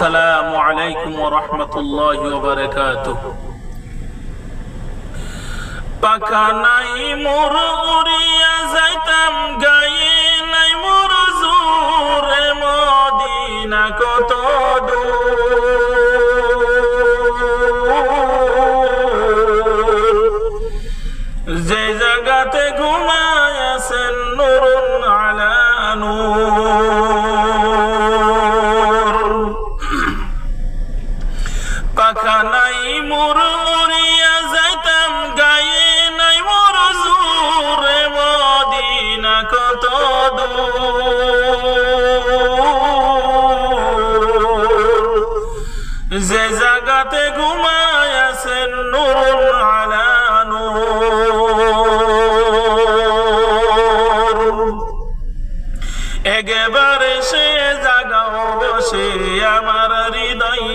আসসালামু আলাইকুম ওয়া রাহমাতুল্লাহি ওয়া বারাকাতুহু। পাকা নাই মোর উড়িয়া যাইতাম গায়ে নাই মোর জোরে মদিনা কত দূর, যে জায়গাতে ঘুমায় আছেন নূরুন আলা নূর। পাখা নাই মোর উড়িয়া যাইতাম গায়ে নাই মোর জোরে মদিনা কত দূর, যে জায়গাতে ঘুমায় আছেন নূরুন আলা নূর। একেবারে সে জাগা বসে আমার হৃদয়